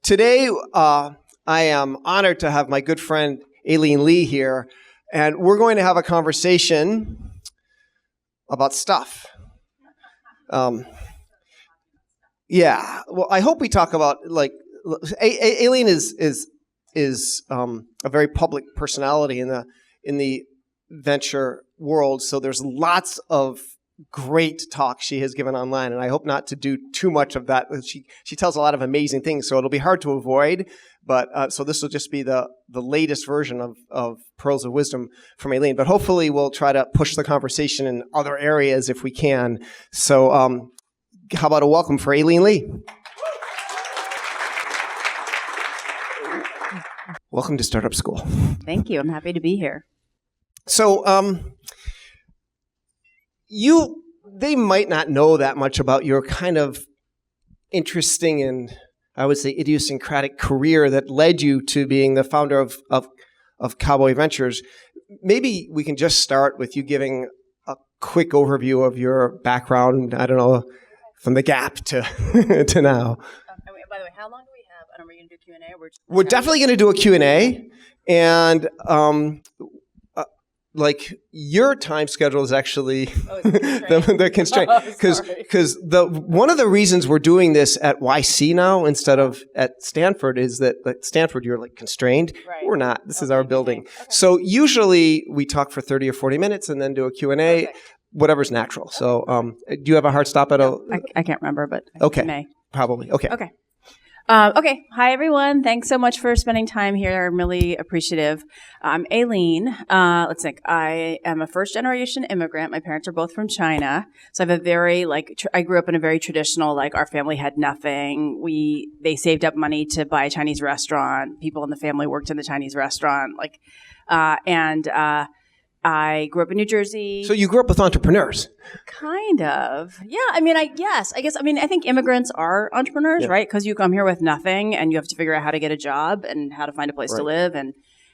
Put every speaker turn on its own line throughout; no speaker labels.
Today, I am honored to have my good friend Aileen Lee here, and we're going to have a conversation about stuff. Yeah, well, I hope we talk about, like, Aileen is a very public personality in the venture world, so there's lots of great talk she has given online, and I hope not to do too much of that. She tells a lot of amazing things, so it'll be hard to avoid. But so this will just be the latest version of Pearls of Wisdom from Aileen. But hopefully we'll try to push the conversation in other areas if we can. So how about a welcome for Aileen Lee? Welcome to Startup School.
Thank you. I'm happy to be here.
So they might not know that much about your kind of interesting and, I would say, idiosyncratic career that led you to being the founder of Cowboy Ventures. Maybe we can just start with you giving a quick overview of your background, I don't know, from the gap to to now.
By the way, how long do we have? And are we going to do Q&A?
We're definitely going to do a Q&A, and like your time schedule is actually the constraint, because one of the reasons we're doing this at YC now instead of at Stanford is that at Stanford you're like constrained. Right. We're not. This is our building. Okay. So usually we talk for 30 or 40 minutes and then do a Q&A, whatever's natural. Okay. So do you have a hard stop at a?
I can't remember, but
okay,
may.
Probably okay.
Okay. Okay. Hi, everyone. Thanks so much for spending time here. I'm really appreciative. I'm Aileen. Let's think. I am a first-generation immigrant. My parents are both from China. So I have a very, I grew up in a very traditional, our family had nothing. They saved up money to buy a Chinese restaurant. People in the family worked in the Chinese restaurant. I grew up in New Jersey.
So you grew up with entrepreneurs?
Kind of. Yeah. I think immigrants are entrepreneurs, right? Because you come here with nothing and you have to figure out how to get a job and how to find a place to live and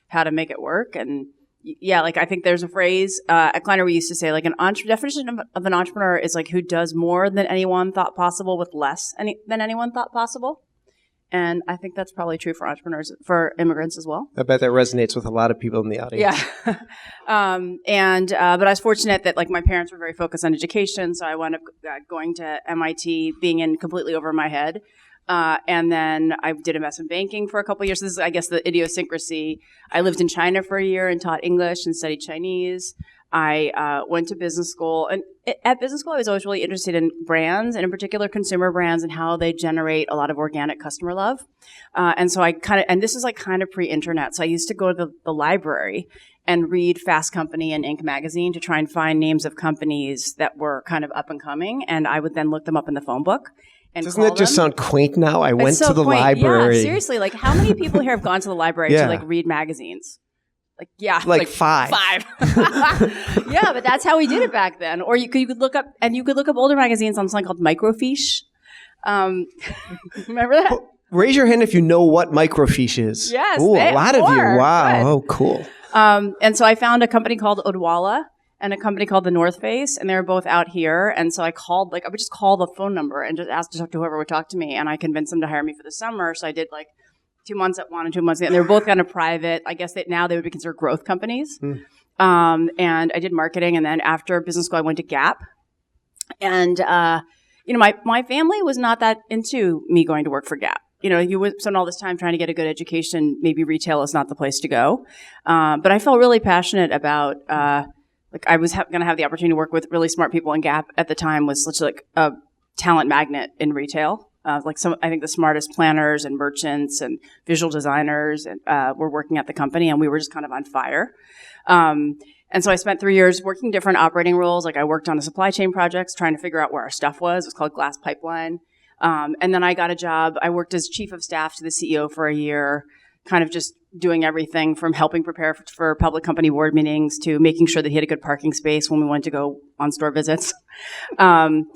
how to make it work. And I think there's a phrase at Kleiner we used to say, definition of an entrepreneur is who does more than anyone thought possible with less than anyone thought possible. And I think that's probably true for entrepreneurs, for immigrants as well.
I bet that resonates with a lot of people in the audience.
Yeah. But I was fortunate that my parents were very focused on education. So I wound up going to MIT, being in completely over my head. And then I did investment banking for a couple of years. This is, I guess, the idiosyncrasy. I lived in China for a year and taught English and studied Chinese. I went to business school, and at business school, I was always really interested in brands, and in particular consumer brands and how they generate a lot of organic customer love. And so this is kind of pre-internet. So I used to go to the library and read Fast Company and Inc. magazine to try and find names of companies that were kind of up and coming, and I would then look them up in the phone book.
Doesn't that just sound quaint now? I went to the library.
Yeah, seriously. How many people here have gone to the library to read magazines?
Five.
Yeah, but that's how we did it back then. Or you could look up older magazines on something called microfiche. Remember that?
Raise your hand if you know what microfiche is.
Yes.
Ooh, a lot of you. Wow.
Good.
Oh, cool.
And so I found a company called Odwalla and a company called the North Face, and they were both out here. And so I called, I would just call the phone number and just ask to talk to whoever would talk to me, and I convinced them to hire me for the summer. So I did 2 months at one and 2 months at, and they were both kind of private. I guess that now they would be considered growth companies. And I did marketing, and then after business school, I went to Gap. And my family was not that into me going to work for Gap. You would spend all this time trying to get a good education. Maybe retail is not the place to go. But I felt really passionate about I was going to have the opportunity to work with really smart people, and Gap at the time was such a talent magnet in retail. I think the smartest planners and merchants and visual designers were working at the company, and we were just kind of on fire. And so I spent 3 years working different operating roles. I worked on a supply chain projects, trying to figure out where our stuff was. It was called Glass Pipeline. And then I got a job. I worked as chief of staff to the CEO for a year, kind of just doing everything from helping prepare for public company board meetings to making sure that he had a good parking space when we went to go on store visits. And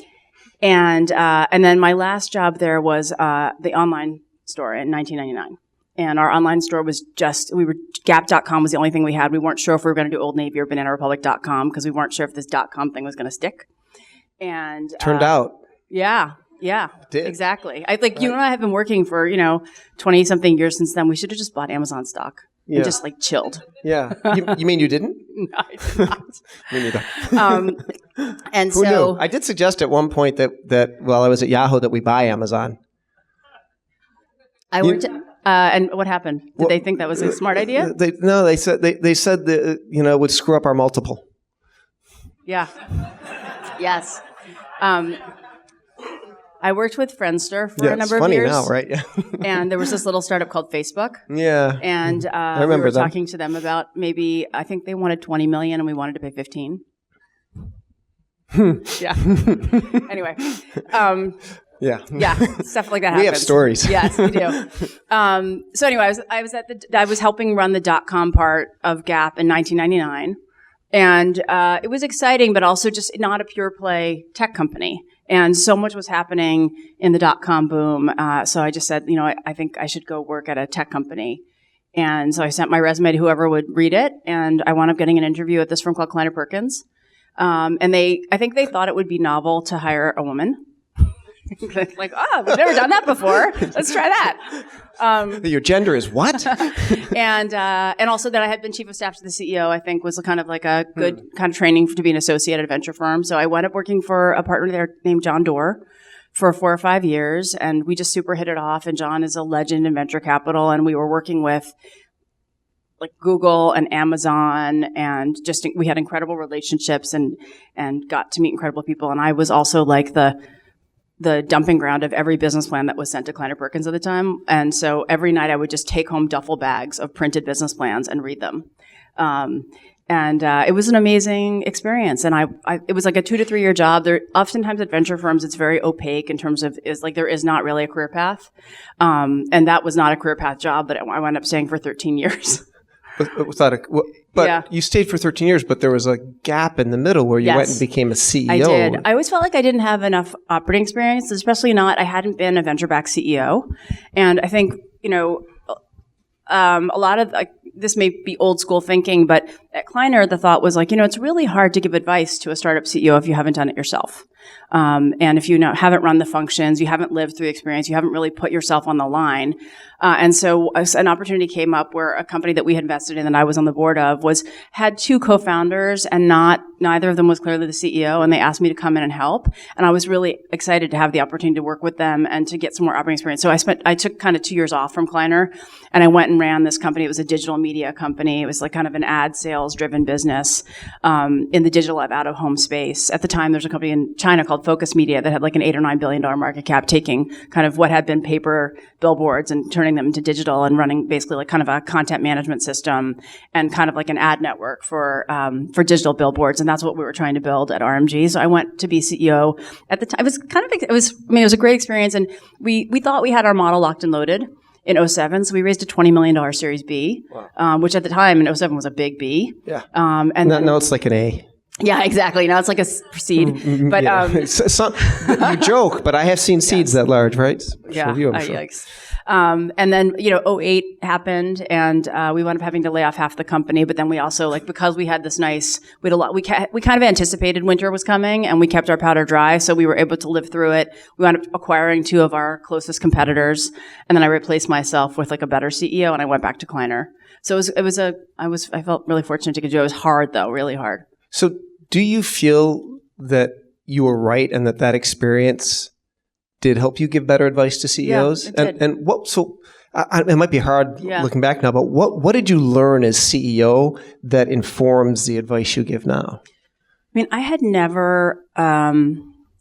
then my last job there was the online store in 1999. And our online store was Gap.com was the only thing we had. We weren't sure if we were going to do Old Navy or BananaRepublic.com because we weren't sure if this .com thing was going to stick. And
turned out.
Yeah. Yeah,
did.
exactly. I think you and I have been working for 20-something years since then. We should have just bought Amazon stock and just like chilled.
Yeah. You mean you didn't?
No, I did not.
Me neither.
And
Who
so
knew? I did suggest at one point that while I was at Yahoo that we buy Amazon.
I worked. And what happened? Did they think that was a smart idea?
They said that it would screw up our multiple.
Yeah. Yes. I worked with Friendster for a number of years.
It's funny now, right? Yeah.
And there was this little startup called Facebook.
Yeah.
And
I remember
we were
that.
talking to them about I think they wanted 20 million and we wanted to pay 15. Yeah. Anyway.
Yeah.
Yeah, stuff like that happens.
We have stories.
Yes, we do. So anyway, I was helping run the .com part of Gap in 1999. And it was exciting, but also just not a pure play tech company. And so much was happening in the .com boom. So I just said, I think I should go work at a tech company. And so I sent my resume to whoever would read it. And I wound up getting an interview at this firm called Kleiner Perkins. And I think they thought it would be novel to hire a woman. Like, we've never done that before. Let's try that.
Your gender is what?
And also that I had been chief of staff to the CEO, I think was kind of like a good kind of training to be an associate at a venture firm. So I wound up working for a partner there named John Doerr for 4 or 5 years. And we just super hit it off. And John is a legend in venture capital. And we were working with like Google and Amazon, and just we had incredible relationships and got to meet incredible people. And I was also like the dumping ground of every business plan that was sent to Kleiner Perkins at the time. And so every night I would just take home duffel bags of printed business plans and read them. And it was an amazing experience. And it was like a 2 to 3 year job. Oftentimes at venture firms, it's very opaque in terms of there is not really a career path. And that was not a career path job, but I wound up staying for 13 years.
You stayed for 13 years, but there was a gap in the middle where you went and became a CEO.
I did. I always felt like I didn't have enough operating experience, especially I hadn't been a venture-backed CEO. And I think, a lot of, this may be old school thinking, but at Kleiner, the thought was it's really hard to give advice to a startup CEO if you haven't done it yourself. And if you haven't run the functions, you haven't lived through the experience, you haven't really put yourself on the line. And so an opportunity came up where a company that we had invested in that I was on the board of had 2 co-founders and neither of them was clearly the CEO, and they asked me to come in and help. And I was really excited to have the opportunity to work with them and to get some more operating experience. So I took kind of 2 years off from Kleiner, and I went and ran this company. It was a digital media company. It was like kind of an ad sales driven business, in the digital out of home space. At the time, there's a company in China called Focus Media that had like an $8 or $9 billion market cap, taking kind of what had been paper billboards and turning them into digital and running basically like kind of a content management system and kind of like an ad network for digital billboards. And that's what we were trying to build at RMG. So I went to be CEO at the time. It was a great experience. And we thought we had our model locked and loaded in 2007. So we raised a $20 million Series B, which at the time in 2007 was a big B.
Yeah. And now it's like an A.
Yeah, exactly. Now it's like a seed. But
you joke, but I have seen seeds that large, right?
Yeah.
Sure.
Yikes. And then 2008 happened, and we wound up having to lay off half the company. But then we also because we had this we had a lot. We kind of anticipated winter was coming, and we kept our powder dry, so we were able to live through it. We wound up acquiring 2 of our closest competitors, and then I replaced myself with like a better CEO, and I went back to Kleiner. So I felt really fortunate to get to do it. It was hard though, really hard.
So do you feel that you were right and that experience did help you give better advice to CEOs?
Yeah, it did.
And what? So it might be hard looking back now, but what did you learn as CEO that informs the advice you give now?
I mean, I had never.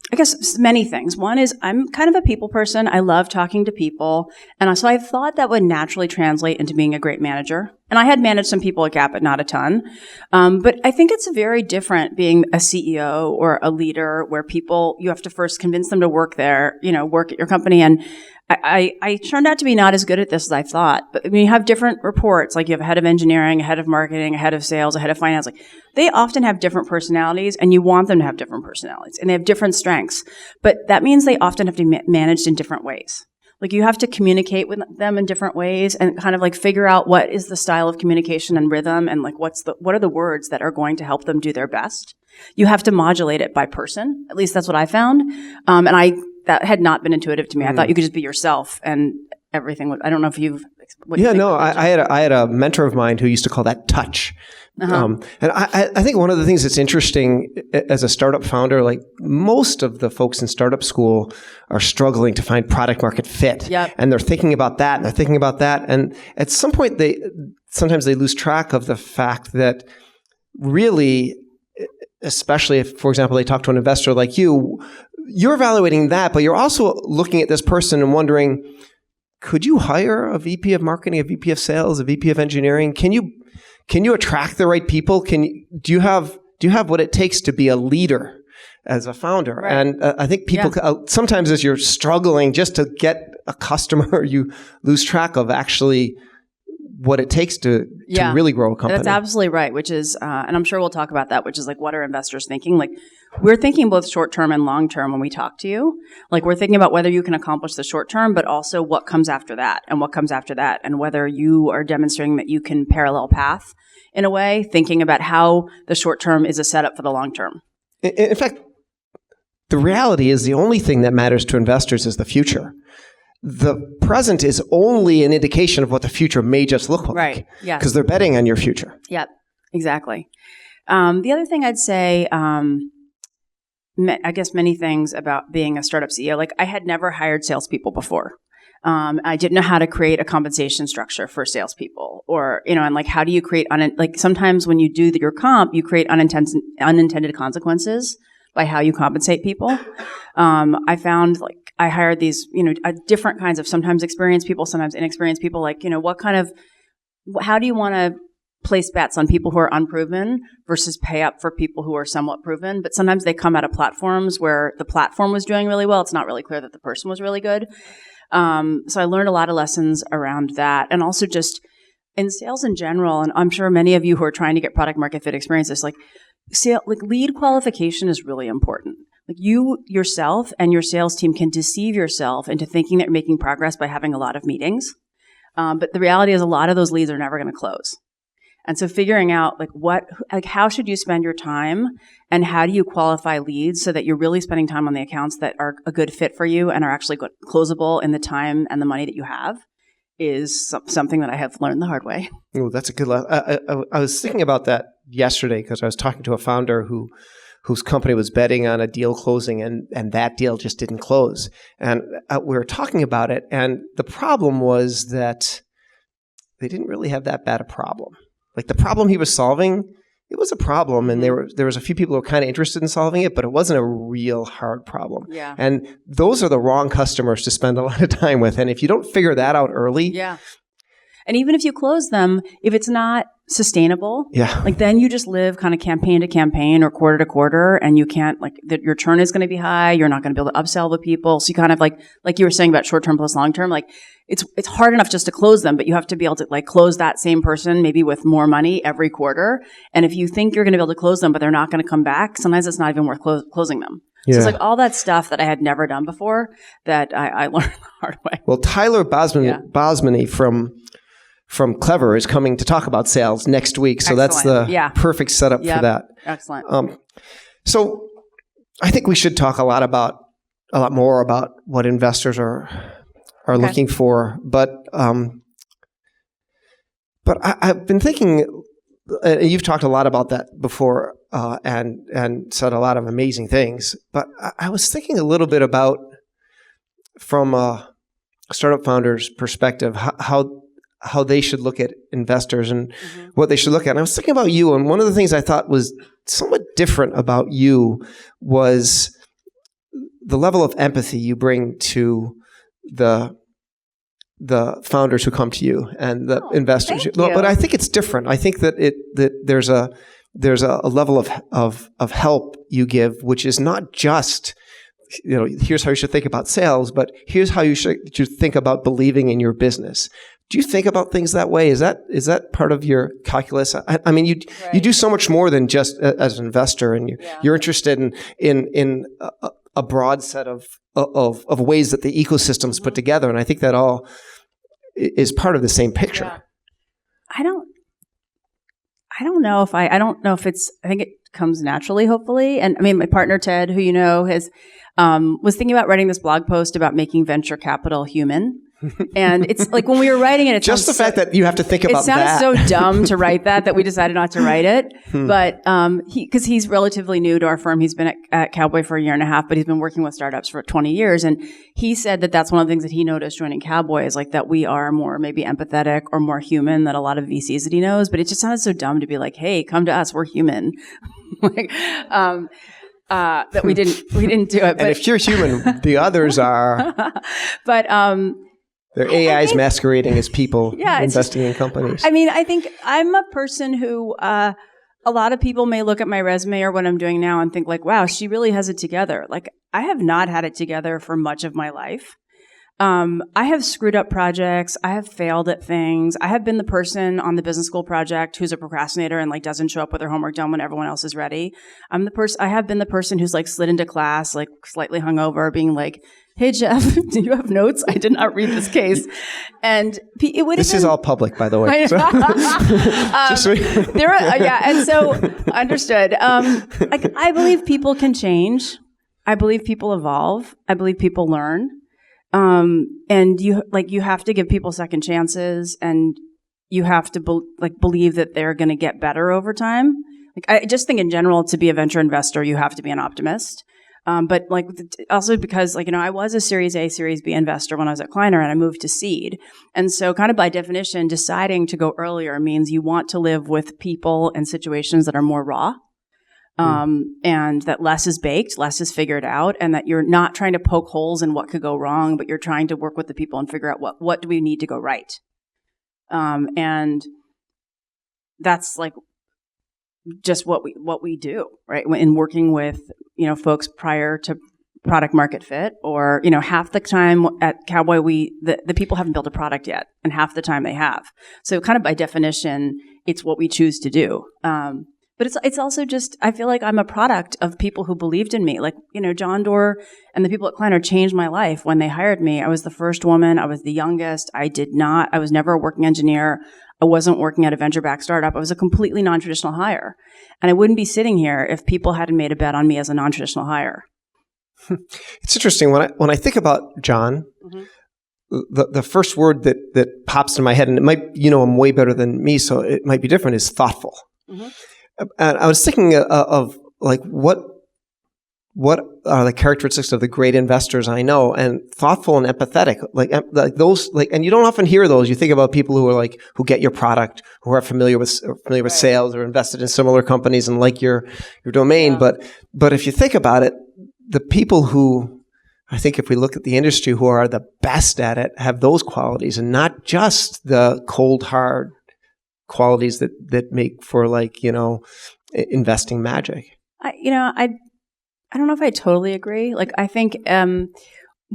I guess many things. One is I'm kind of a people person. I love talking to people. And so I thought that would naturally translate into being a great manager. And I had managed some people at Gap, but not a ton. But I think it's very different being a CEO or a leader where you have to first convince them to work there, work at your company. And I turned out to be not as good at this as I thought. But I mean, you have different reports, like you have a head of engineering, a head of marketing, a head of sales, a head of finance. Like they often have different personalities, and you want them to have different personalities, and they have different strengths. But that means they often have to be managed in different ways. Like you have to communicate with them in different ways and kind of like figure out what is the style of communication and rhythm, and like what are the words that are going to help them do their best. You have to modulate it by person. At least that's what I found. And that had not been intuitive to me. I thought you could just be yourself and everything would, I don't know if you've, what you think about that.
I had a mentor of mine who used to call that touch. And I think one of the things that's interesting as a startup founder, like most of the folks in startup school are struggling to find product market fit.
Yep.
And they're thinking about that and they're thinking about that. And at some point sometimes they lose track of the fact that really, especially if, for example, they talk to an investor like you're evaluating that, but you're also looking at this person and wondering, could you hire a VP of marketing, a VP of sales, a VP of engineering? Can you attract the right people? Do you have what it takes to be a leader as a founder?
Right.
And I think people sometimes as you're struggling just to get a customer, you lose track of actually what it takes to really grow a company.
That's absolutely right, which is, and I'm sure we'll talk about that, which is like, what are investors thinking? Like, we're thinking both short-term and long-term when we talk to you. Like, we're thinking about whether you can accomplish the short-term, but also what comes after that and what comes after that, and whether you are demonstrating that you can parallel path in a way, thinking about how the short-term is a setup for the long-term.
In fact, the reality is the only thing that matters to investors is the future. The present is only an indication of what the future may just look like.
Right. Yeah.
Because they're betting on your future.
Yep. Exactly. The other thing I'd say, I guess many things about being a startup CEO. Like, I had never hired salespeople before. I didn't know how to create a compensation structure for salespeople, or and like, how do you create like sometimes when you do your comp, you create unintended consequences by how you compensate people. I found like I hired these, different kinds of sometimes experienced people, sometimes inexperienced people. Like, how do you want to place bets on people who are unproven versus pay up for people who are somewhat proven? But sometimes they come out of platforms where the platform was doing really well. It's not really clear that the person was really good. So I learned a lot of lessons around that, and also just in sales in general. And I'm sure many of you who are trying to get product market fit experiences, like lead qualification is really important. Like, you yourself and your sales team can deceive yourself into thinking that you're making progress by having a lot of meetings. But the reality is a lot of those leads are never going to close. And so figuring out how should you spend your time, and how do you qualify leads so that you're really spending time on the accounts that are a good fit for you and are actually closable in the time and the money that you have, is something that I have learned the hard way.
Oh, that's a good lesson. I was thinking about that yesterday because I was talking to a founder whose company was betting on a deal closing, and that deal just didn't close. And we were talking about it, and the problem was that they didn't really have that bad a problem. Like, the problem he was solving, it was a problem, and there was a few people who were kind of interested in solving it, but it wasn't a real hard problem.
Yeah.
And those are the wrong customers to spend a lot of time with. And if you don't figure that out early,
and even if you close them, if it's not sustainable, like, then you just live kind of campaign to campaign or quarter to quarter, and you can't, like, your churn is going to be high. You're not going to be able to upsell the people. So you kind of like you were saying about short-term plus long-term, like, it's hard enough just to close them, but you have to be able to, like, close that same person maybe with more money every quarter. And if you think you're going to be able to close them, but they're not going to come back, sometimes it's not even worth closing them. Yeah. So it's like all that stuff that I had never done before that I learned the hard way.
Well, Tyler Bosmany from Clever is coming to talk about sales next week. So that's the perfect setup for that.
Excellent.
So I think we should talk a lot more about what investors are looking for. But I've been thinking, you've talked a lot about that before, and said a lot of amazing things. But I was thinking a little bit about, from a startup founder's perspective, how they should look at investors and what they should look at. And I was thinking about you, and one of the things I thought was somewhat different about you was the level of empathy you bring to the founders who come to you and the investors.
Thank you.
But I think it's different. I think that there's a level of help you give, which is not just, here's how you should think about sales, but here's how you should think about believing in your business. Do you think about things that way? Is that part of your calculus? I mean, you do so much more than just as an investor, and you're interested in a broad set of ways that the ecosystem's put together, and I think that all is part of the same picture.
I don't know if it's. I think it comes naturally, hopefully. And I mean, my partner, Ted, who you know, has was thinking about writing this blog post about making venture capital human. And it's like when we were writing it,
just the fact that you have to think about that.
It sounds so dumb to write that we decided not to write it. But because he's relatively new to our firm, he's been at Cowboy for a year and a half, but he's been working with startups for 20 years. And he said that that's one of the things that he noticed joining Cowboy is like that we are more maybe empathetic or more human than a lot of VCs that he knows. But it just sounded so dumb to be like, hey, come to us, we're human. like, that we didn't do it. But,
and if you're human, the others are.
But
they're AIs masquerading as people investing in companies.
I mean, I think I'm a person who a lot of people may look at my resume or what I'm doing now and think like, wow, she really has it together. Like, I have not had it together for much of my life. I have screwed up projects. I have failed at things. I have been the person on the business school project who's a procrastinator and like doesn't show up with their homework done when everyone else is ready. I have been the person who's like slid into class, like slightly hungover, being like, hey, Geoff, do you have notes? I did not read this case. And it would
This is all public, by the way.
And so understood. Like, I believe people can change. I believe people evolve. I believe people learn. And you have to give people second chances, and you have to believe that they're going to get better over time. Like, I just think in general, to be a venture investor, you have to be an optimist. But like also because like, you know, I was a Series A, Series B investor when I was at Kleiner, and I moved to seed. And so kind of by definition, deciding to go earlier means you want to live with people and situations that are more raw. And that less is baked, less is figured out, and that you're not trying to poke holes in what could go wrong, but you're trying to work with the people and figure out what do we need to go right. And that's like just what we do, right? In working with, you know, folks prior to product market fit, or, you know, half the time at Cowboy, the people haven't built a product yet, and half the time they have. So kind of by definition, it's what we choose to do. But it's also just, I feel like I'm a product of people who believed in me. Like, you know, John Doerr and the people at Kleiner changed my life when they hired me. I was the first woman. I was the youngest. I was never a working engineer. I wasn't working at a venture-backed startup. I was a completely non-traditional hire. And I wouldn't be sitting here if people hadn't made a bet on me as a non-traditional hire.
It's interesting. When I think about John, the first word that pops in my head, and it might, you know, I'm way better than me, so it might be different, is thoughtful. And I was thinking of like what are the characteristics of the great investors I know, and thoughtful and empathetic, like those, like, and you don't often hear those. You think about people who are like, who get your product, who are familiar with sales, or invested in similar companies and like your domain. Yeah. But if you think about it, the people who, I think if we look at the industry, who are the best at it have those qualities, and not just the cold, hard qualities that make for, like, you know, investing magic.
I don't know if I totally agree. Like, I think John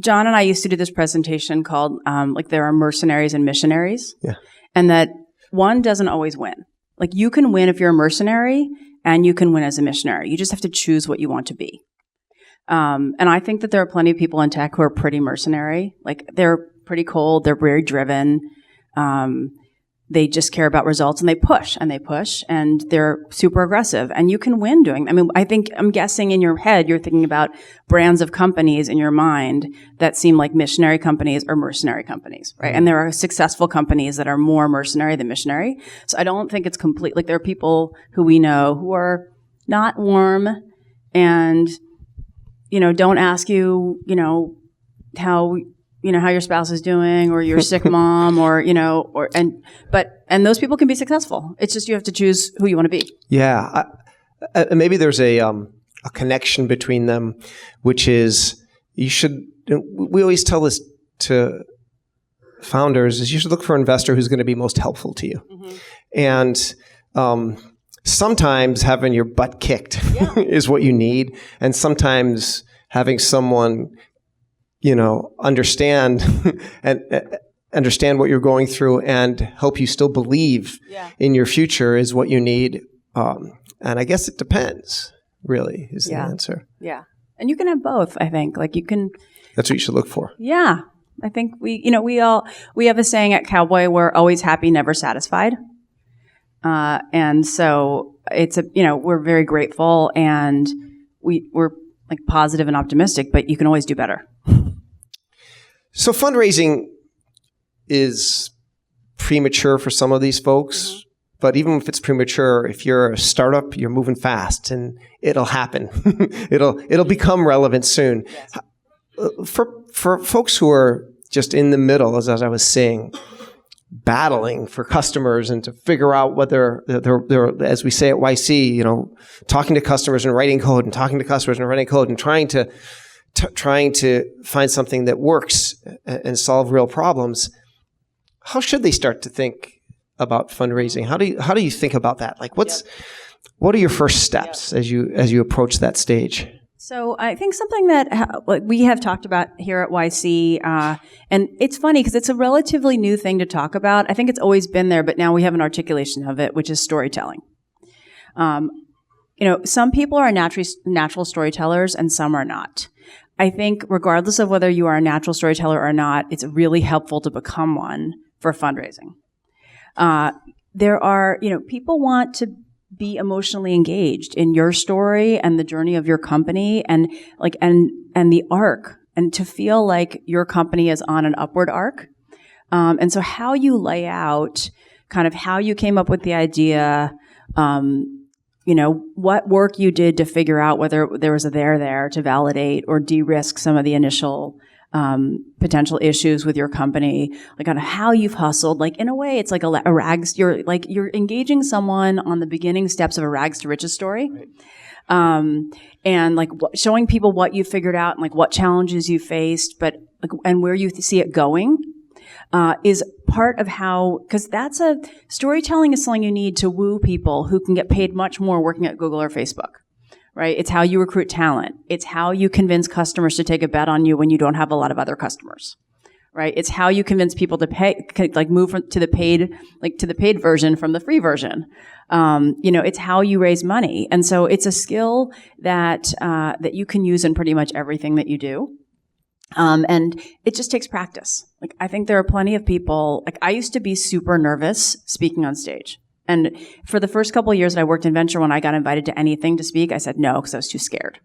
and I used to do this presentation called like, there are mercenaries and missionaries. Yeah. And that one doesn't always win. Like, you can win if you're a mercenary, and you can win as a missionary. You just have to choose what you want to be. And I think that there are plenty of people in tech who are pretty mercenary. Like, they're pretty cold. They're very driven. They just care about results, and they push, and they're super aggressive. And you can win doing that. I mean, I'm guessing in your head, you're thinking about brands of companies in your mind that seem like missionary companies or mercenary companies, right? And there are successful companies that are more mercenary than missionary. So I don't think it's complete. Like, there are people who we know who are not warm and, you know, don't ask you, you know, how your spouse is doing, or your sick mom, or, you know, and those people can be successul. It's just, you have to choose who you want to be.
Yeah. Maybe there's a connection between them, which is, we always tell this to founders, is you should look for an investor who's going to be most helpful to you. And, sometimes having your butt kicked is what you need. And sometimes having someone, you know, understand what you're going through and help you still believe in your future is what you need. And I guess it depends, really, is the answer. Yeah.
And you can have both, I think. Like, you can.
That's what you should look for.
Yeah. I think we have a saying at Cowboy, we're always happy, never satisfied. And so we're very grateful, and we're like positive and optimistic, but you can always do better.
So fundraising is premature for some of these folks, but even if it's premature, if you're a startup, you're moving fast, and it'll happen. it'll become relevant soon. Yes. For folks who are just in the middle, as I was saying, battling for customers and to figure out whether they're, as we say at YC, talking to customers and writing code and talking to customers and writing code and trying to find something that works and solve real problems. How should they start to think about fundraising? How do you think about that? Like, what are your first steps as you approach that stage?
So I think something that we have talked about here at YC, and it's funny because it's a relatively new thing to talk about. I think it's always been there, but now we have an articulation of it, which is storytelling. Some people are natural storytellers and some are not. I think regardless of whether you are a natural storyteller or not, it's really helpful to become one for fundraising. There are, people want to be emotionally engaged in your story and the journey of your company and the arc, and to feel like your company is on an upward arc. And so how you lay out kind of how you came up with the idea, what work you did to figure out whether there was a there to validate or de-risk some of the initial potential issues with your company, like on how you've hustled. Like in a way, it's like a rags. You're engaging someone on the beginning steps of a rags to riches story, right. And like showing people what you figured out and like what challenges you faced, but and where you see it going. Is part of how, because storytelling is something you need to woo people who can get paid much more working at Google or Facebook, right? It's how you recruit talent. It's how you convince customers to take a bet on you when you don't have a lot of other customers, right? It's how you convince people to pay, like move to the paid version from the free version. It's how you raise money. And so it's a skill that you can use in pretty much everything that you do. And it just takes practice. Like, I think there are plenty of people, like I used to be super nervous speaking on stage. And for the first couple of years that I worked in venture, when I got invited to anything to speak, I said no, because I was too scared.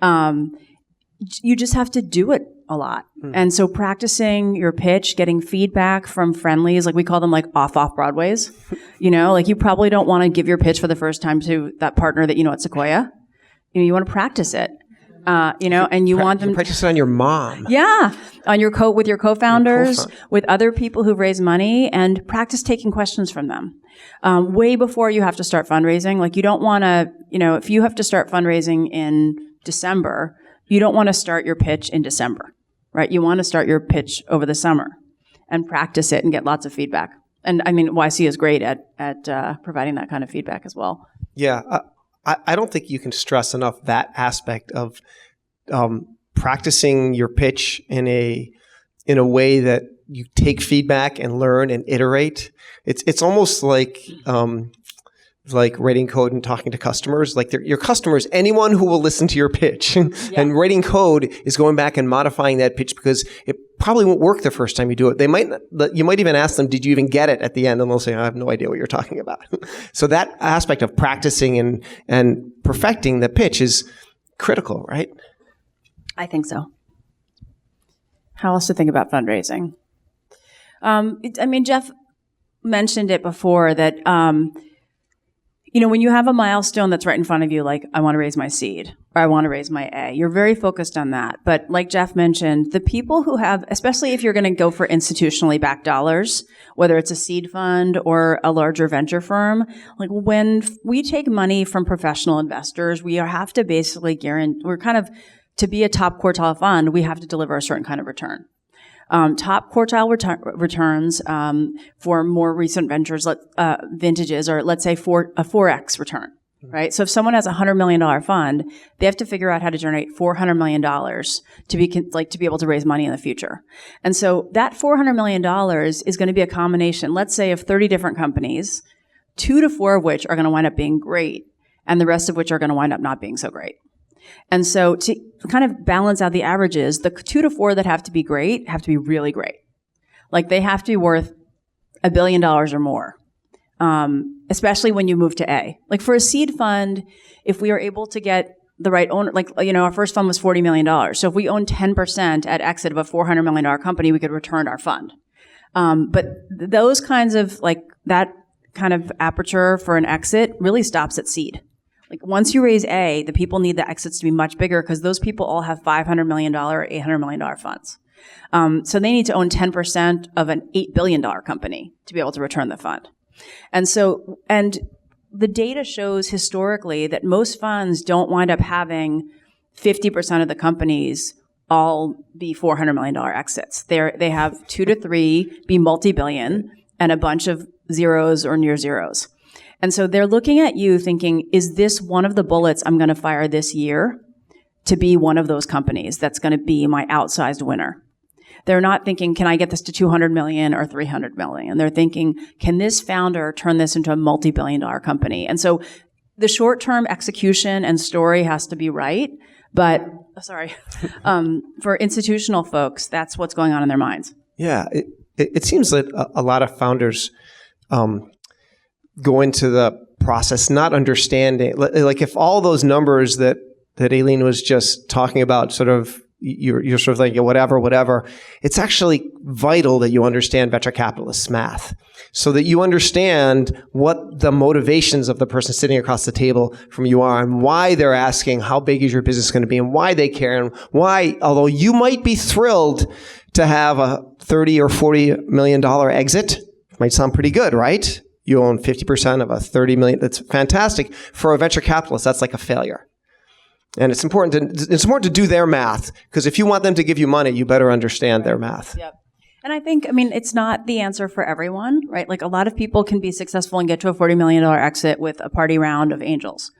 You just have to do it a lot. And so practicing your pitch, getting feedback from friendlies, like we call them like off Broadways, like you probably don't want to give your pitch for the first time to that partner that you know at Sequoia. You want to practice it. And you want them to
practice it on your mom.
Yeah. On with your co-founders, with other people who've raised money, and practice taking questions from them. Way before you have to start fundraising. Like you don't want to, if you have to start fundraising in December, you don't want to start your pitch in December, right? You want to start your pitch over the summer and practice it and get lots of feedback. And I mean, YC is great at providing that kind of feedback as well.
Yeah. I don't think you can stress enough that aspect of practicing your pitch in a way that you take feedback and learn and iterate. It's almost like writing code and talking to customers. Like your customers, anyone who will listen to your pitch, and writing code is going back and modifying that pitch because it probably won't work the first time you do it. You might even ask them, "Did you even get it?" at the end, and they'll say, "I have no idea what you're talking about." So that aspect of practicing and perfecting the pitch is critical, right?
I think so. How else to think about fundraising? Geoff mentioned it before that, when you have a milestone that's right in front of you, like I want to raise my seed or I want to raise my A, you're very focused on that. But like Geoff mentioned, the people who have, especially if you're going to go for institutionally backed dollars, whether it's a seed fund or a larger venture firm, like when we take money from professional investors, we have to basically to be a top quartile fund, we have to deliver a certain kind of return. Top quartile returns for more recent ventures, vintages, or let's say a 4x return, right? So if someone has a $100 million fund, they have to figure out how to generate $400 million to be able to raise money in the future. And so that $400 million is going to be a combination, let's say, of 30 different companies, 2 to 4 of which are going to wind up being great, and the rest of which are going to wind up not being so great. And so to kind of balance out the averages, the 2 to 4 that have to be great have to be really great. Like they have to be worth $1 billion or more. especially when you move to A. Like for a seed fund, if we are able to get the right owner, like, our first fund was $40 million. So if we own 10% at exit of a $400 million company, we could return our fund. But those kinds of, that kind of aperture for an exit really stops at seed. Like once you raise A, the people need the exits to be much bigger because those people all have $500 million or $800 million funds. So they need to own 10% of an $8 billion company to be able to return the fund. And the data shows historically that most funds don't wind up having 50% of the companies all be $400 million exits. They have 2 to 3 be multi-billion and a bunch of zeros or near zeros. And so they're looking at you thinking, is this one of the bullets I'm going to fire this year to be one of those companies that's going to be my outsized winner? They're not thinking, can I get this to 200 million or 300 million? They're thinking, can this founder turn this into a multi-billion dollar company? And so the short-term execution and story has to be right. But, for institutional folks, that's what's going on in their minds.
Yeah. It seems that a lot of founders go into the process not understanding, like if all those numbers that Aileen was just talking about sort of, you're sort of like, whatever. It's actually vital that you understand venture capitalists' math so that you understand what the motivations of the person sitting across the table from you are and why they're asking how big is your business going to be and why they care and why, although you might be thrilled to have a $30 or $40 million exit, might sound pretty good, right? You own 50% of a $30 million. That's fantastic. For a venture capitalist, that's like a failure. And it's important to do their math, because if you want them to give you money, you better understand their math.
Yep. And I think, it's not the answer for everyone, right? Like a lot of people can be successful and get to a $40 million exit with a party round of angels.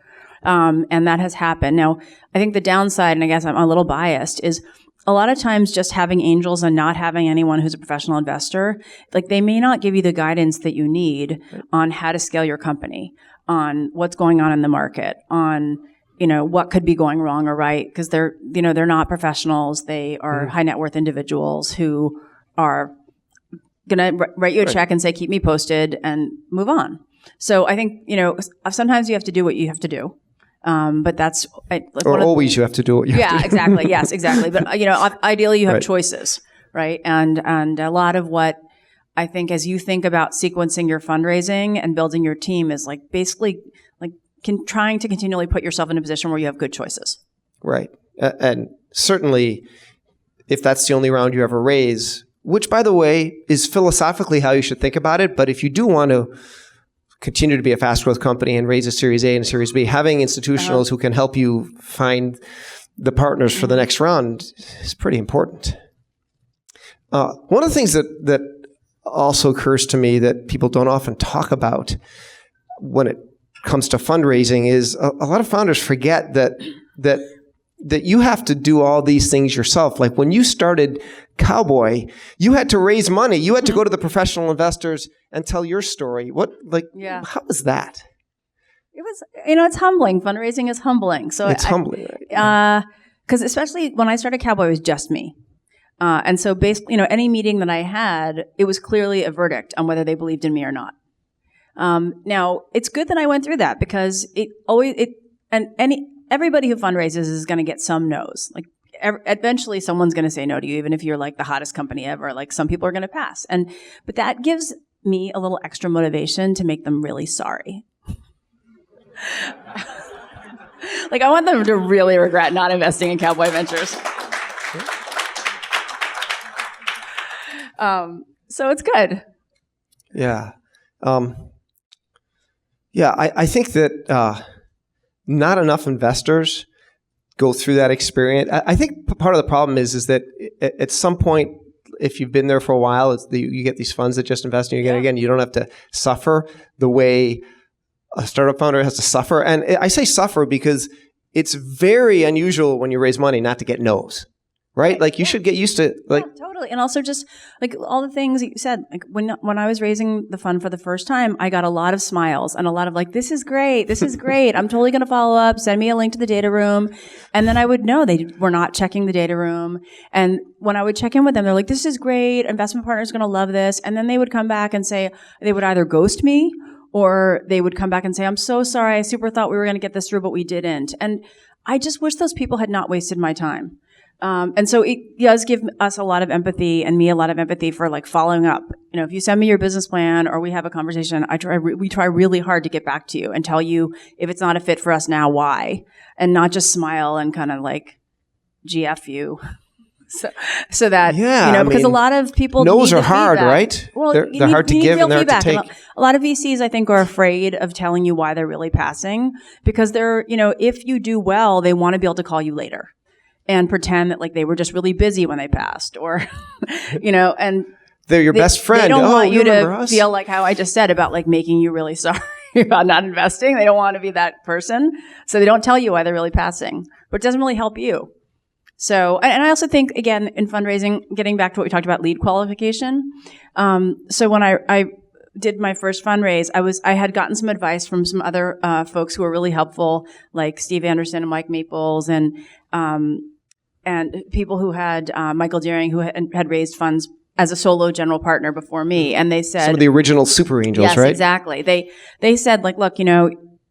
And that has happened. Now, I think the downside, and I guess I'm a little biased, is a lot of times just having angels and not having anyone who's a professional investor, like they may not give you the guidance that you need on how to scale your company, on what's going on in the market, on what could be going wrong or right, because they're not professionals. They are high net worth individuals who are going to write you a check and say, keep me posted and move on. So I think, sometimes you have to do what you have to do. But that's
always you have to do what you have to do.
Exactly. Yes, exactly. But, ideally you have choices, right? And a lot of what I think as you think about sequencing your fundraising and building your team is basically trying to continually put yourself in a position where you have good choices.
Right. And certainly, if that's the only round you ever raise, which, by the way, is philosophically how you should think about it, but if you do want to continue to be a fast growth company and raise a Series A and a Series B, having institutionals who can help you find the partners for the next round is pretty important. One of the things that also occurs to me that people don't often talk about when it comes to fundraising is a lot of founders forget that you have to do all these things yourself. Like when you started Cowboy, you had to raise money. You had to go to the professional investors and tell your story. How was that?
It was, it's humbling. Fundraising is humbling. So
it's humbling, right?
Because especially when I started Cowboy, it was just me. And so basically, any meeting that I had, it was clearly a verdict on whether they believed in me or not. Now, it's good that I went through that because everybody who fundraises is going to get some no's. Eventually someone's going to say no to you, even if you're the hottest company ever. Some people are going to pass. But that gives me a little extra motivation to make them really sorry. I want them to really regret not investing in Cowboy Ventures. So it's good.
Yeah. I think that not enough investors go through that experience. I think part of the problem is that at some point, if you've been there for a while, you get these funds that just invest in you again. You don't have to suffer the way a startup founder has to suffer. And I say suffer because it's very unusual when you raise money not to get no's. Right? You should get used to
totally. And also just all the things that you said, when I was raising the fund for the first time, I got a lot of smiles and a lot of this is great. This is great. I'm totally going to follow up. Send me a link to the data room. And then I would know they were not checking the data room. And when I would check in with them, they're this is great. Investment partner's going to love this. And then they would come back and say they would either ghost me Or they would come back and say, I'm so sorry, I super thought we were going to get this through, but we didn't. And I just wish those people had not wasted my time. And so it does give us a lot of empathy, and me a lot of empathy for like following up. You know, if you send me your business plan or we have a conversation, we try really hard to get back to you and tell you if it's not a fit for us now, why, and not just smile and kind of like GF you. So that, because a lot of people
no's are hard,
feedback.
Right?
Well,
they're hard to give and they're hard to take.
A lot of VCs, I think, are afraid of telling you why they're really passing, because they're, if you do well, they want to be able to call you later and pretend that like they were just really busy when they passed, or, and
they're your best friend.
They don't want you to
us?
feel like how I just said about like making you really sorry about not investing. They don't want to be that person. So they don't tell you why they're really passing, but it doesn't really help you. So, and I also think, again, in fundraising, getting back to what we talked about, lead qualification. So when I did my first fundraise, I had gotten some advice from some other folks who were really helpful, like Steve Anderson and Mike Maples, and people who had Michael Deering, who had raised funds as a solo general partner before me. And they said,
some of the original super angels,
yes,
right?
Exactly. They said, like, look,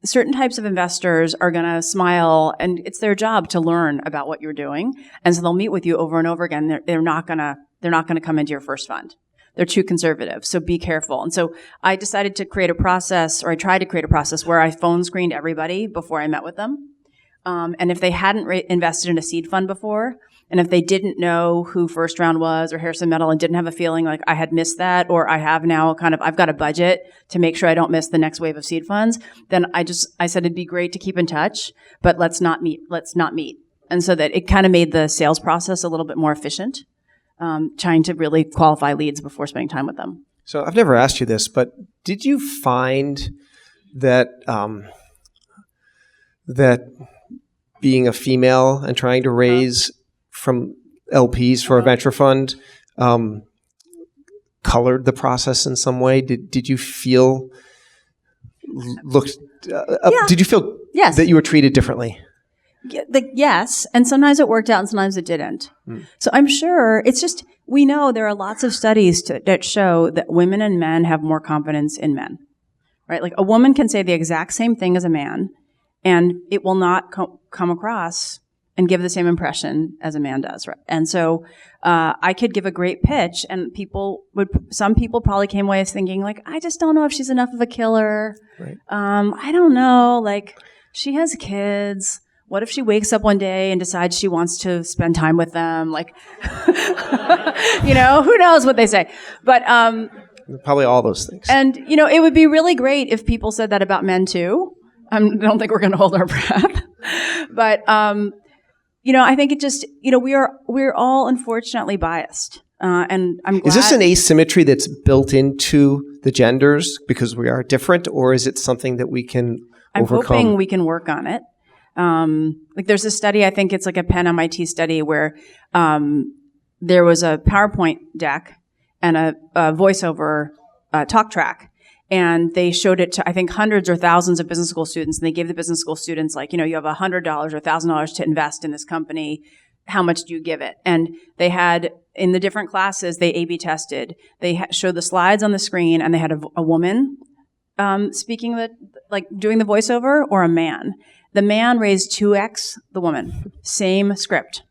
certain types of investors are going to smile, and it's their job to learn about what you're doing, and so they'll meet with you over and over again. They're not going to come into your first fund. They're too conservative, so be careful. And so I decided to create a process, or I tried to create a process where I phone screened everybody before I met with them. And if they hadn't invested in a seed fund before, and if they didn't know who First Round was or Harrison Metal and didn't have a feeling like I had missed that, or I have now I've got a budget to make sure I don't miss the next wave of seed funds, then I said it'd be great to keep in touch, but let's not meet. And so that it kind of made the sales process a little bit more efficient, trying to really qualify leads before spending time with them.
So I've never asked you this, but did you find that that being a female and trying to raise from LPs for a venture fund colored the process in some way? Did you feel did you feel
yes.
that you were treated differently?
Yes, and sometimes it worked out and sometimes it didn't. So I'm sure it's just, we know there are lots of studies that show that women and men have more confidence in men, right? Like a woman can say the exact same thing as a man, and it will not come across and give the same impression as a man does, right? And so I could give a great pitch, and some people probably came away thinking, like, I just don't know if she's enough of a killer.
Right.
I don't know, like, she has kids. What if she wakes up one day and decides she wants to spend time with them? Like, who knows what they say. But
probably all those things.
And, it would be really great if people said that about men too. I don't think we're going to hold our breath. But, I think it just, we're all unfortunately biased. And I'm glad.
Is this an asymmetry that's built into the genders because we are different, or is it something that we can overcome?
I'm hoping we can work on it. Like there's a study, I think it's like a Penn MIT study where there was a PowerPoint deck and a voiceover talk track. And they showed it to, I think, hundreds or thousands of business school students. And they gave the business school students, like, you have $100 or $1,000 to invest in this company. How much do you give it? And they had, in the different classes, they A/B tested. They showed the slides on the screen, and they had a woman speaking, doing the voiceover, or a man. The man raised 2x the woman. Same script.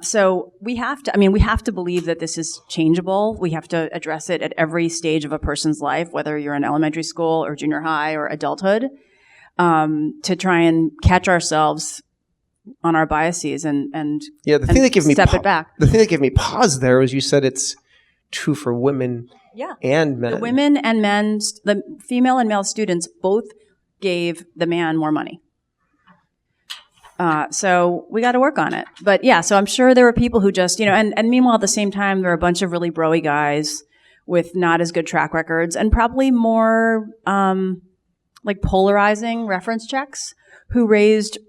So we have to believe that this is changeable. We have to address it at every stage of a person's life, whether you're in elementary school or junior high or adulthood, to try and catch ourselves on our biases and
the thing that gave me
step it back.
The thing that gave me pause there was you said it's true for women and men.
The women and men, the female and male students both gave the man more money. So we got to work on it. But so I'm sure there were people who just, and meanwhile at the same time, there are a bunch of really bro-y guys with not as good track records and probably more polarizing reference checks who raised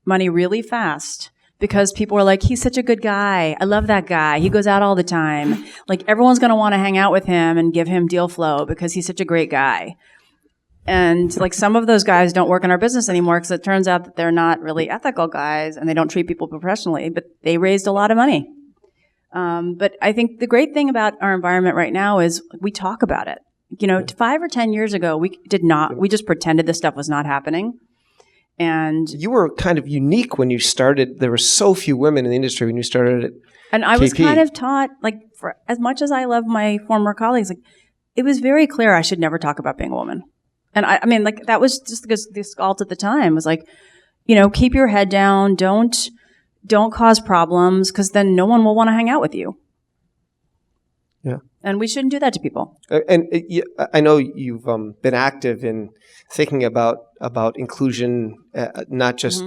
money really fast because people were like, he's such a good guy. I love that guy. He goes out all the time. Like everyone's going to want to hang out with him and give him deal flow because he's such a great guy. And like some of those guys don't work in our business anymore because it turns out that they're not really ethical guys and they don't treat people professionally, but they raised a lot of money. But I think the great thing about our environment right now is we talk about it. 5 or 10 years ago, we just pretended this stuff was not happening. And
you were kind of unique when you started. There were so few women in the industry when you started it.
And I was kind of taught, for as much as I love my former colleagues, it was very clear I should never talk about being a woman. And I mean, that was just because the alt at the time was keep your head down, don't cause problems, because then no one will want to hang out with you.
Yeah.
And we shouldn't do that to people.
And I know you've been active in thinking about inclusion, not just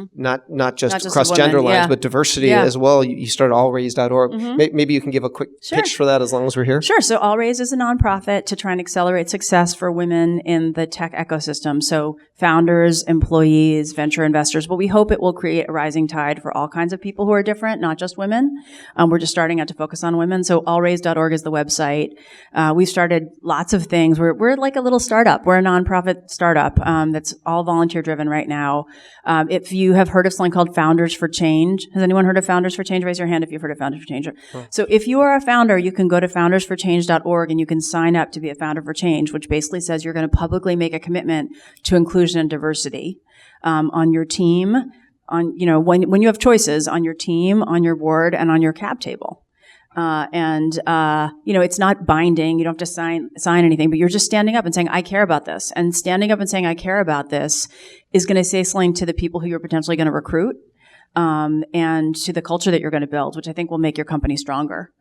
across gender lines, but diversity as well. You started allraise.org. Maybe you can give a quick pitch for that as long as we're here.
Sure. So Allraise is a nonprofit to try and accelerate success for women in the tech ecosystem. So founders, employees, venture investors. But we hope it will create a rising tide for all kinds of people who are different, not just women. We're just starting out to focus on women. So allraise.org is the website. We've started lots of things. We're like a little startup. We're a nonprofit startup that's all volunteer driven right now. If you have heard of something called Founders for Change, has anyone heard of Founders for Change? Raise your hand if you've heard of Founders for Change. So if you are a founder, you can go to foundersforchange.org and you can sign up to be a founder for change, which basically says you're going to publicly make a commitment to inclusion and diversity on your team, when you have choices on your team, on your board, and on your cap table. It's not binding. You don't have to sign anything, but you're just standing up and saying, I care about this. And standing up and saying, I care about this is going to say something to the people who you're potentially going to recruit, and to the culture that you're going to build, which I think will make your company stronger.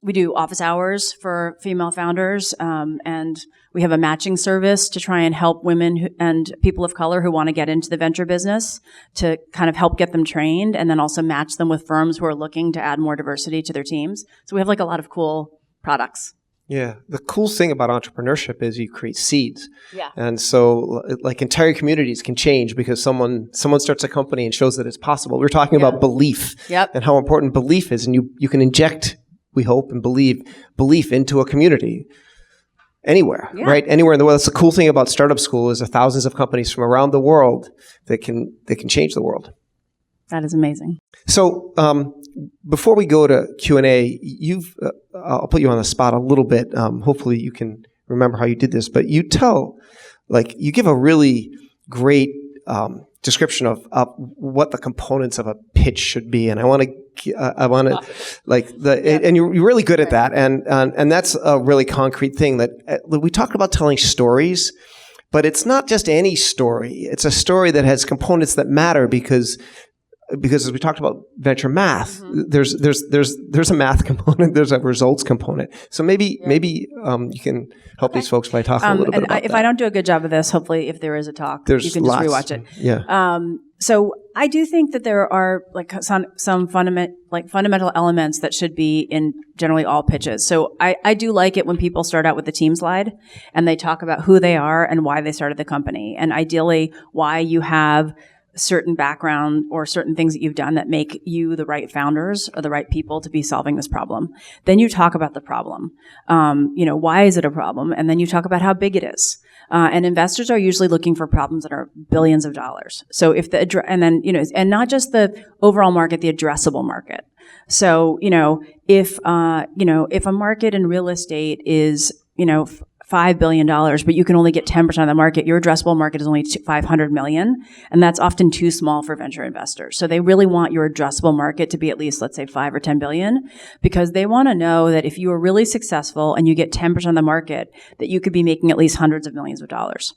We do office hours for female founders, and we have a matching service to try and help women and people of color who want to get into the venture business to kind of help get them trained and then also match them with firms who are looking to add more diversity to their teams. So we have a lot of cool products.
Yeah. The cool thing about entrepreneurship is you create seeds.
Yeah.
And so entire communities can change because someone starts a company and shows that it's possible. We're talking about belief and how important belief is. And you can inject, we hope and belief into a community anywhere, right? Anywhere in the world. That's the cool thing about Startup School is there are thousands of companies from around the world that can change the world.
That is amazing.
So before we go to Q&A, I'll put you on the spot a little bit. Hopefully you can remember how you did this, but you give a really great description of what the components of a pitch should be, and and you're really good at that, and that's a really concrete thing that we talked about telling stories, but it's not just any story. It's a story that has components that matter because as we talked about venture math, there's a math component, there's a results component. So maybe you can help these folks by talking a little bit about that.
If I don't do a good job of this, hopefully if there is a talk, you can just rewatch it.
Yeah.
So I do think that there are some fundamental elements that should be in generally all pitches. So I do like it when people start out with the team slide and they talk about who they are and why they started the company, and ideally why you have certain background or certain things that you've done that make you the right founders or the right people to be solving this problem. Then you talk about the problem. Why is it a problem? And then you talk about how big it is. And investors are usually looking for problems that are billions of dollars. So and not just the overall market, the addressable market. So, if a market in real estate is, $5 billion, but you can only get 10% of the market, your addressable market is only $500 million. And that's often too small for venture investors. So they really want your addressable market to be at least, let's say, 5 or 10 billion, because they want to know that if you are really successful and you get 10% of the market, that you could be making at least hundreds of millions of dollars.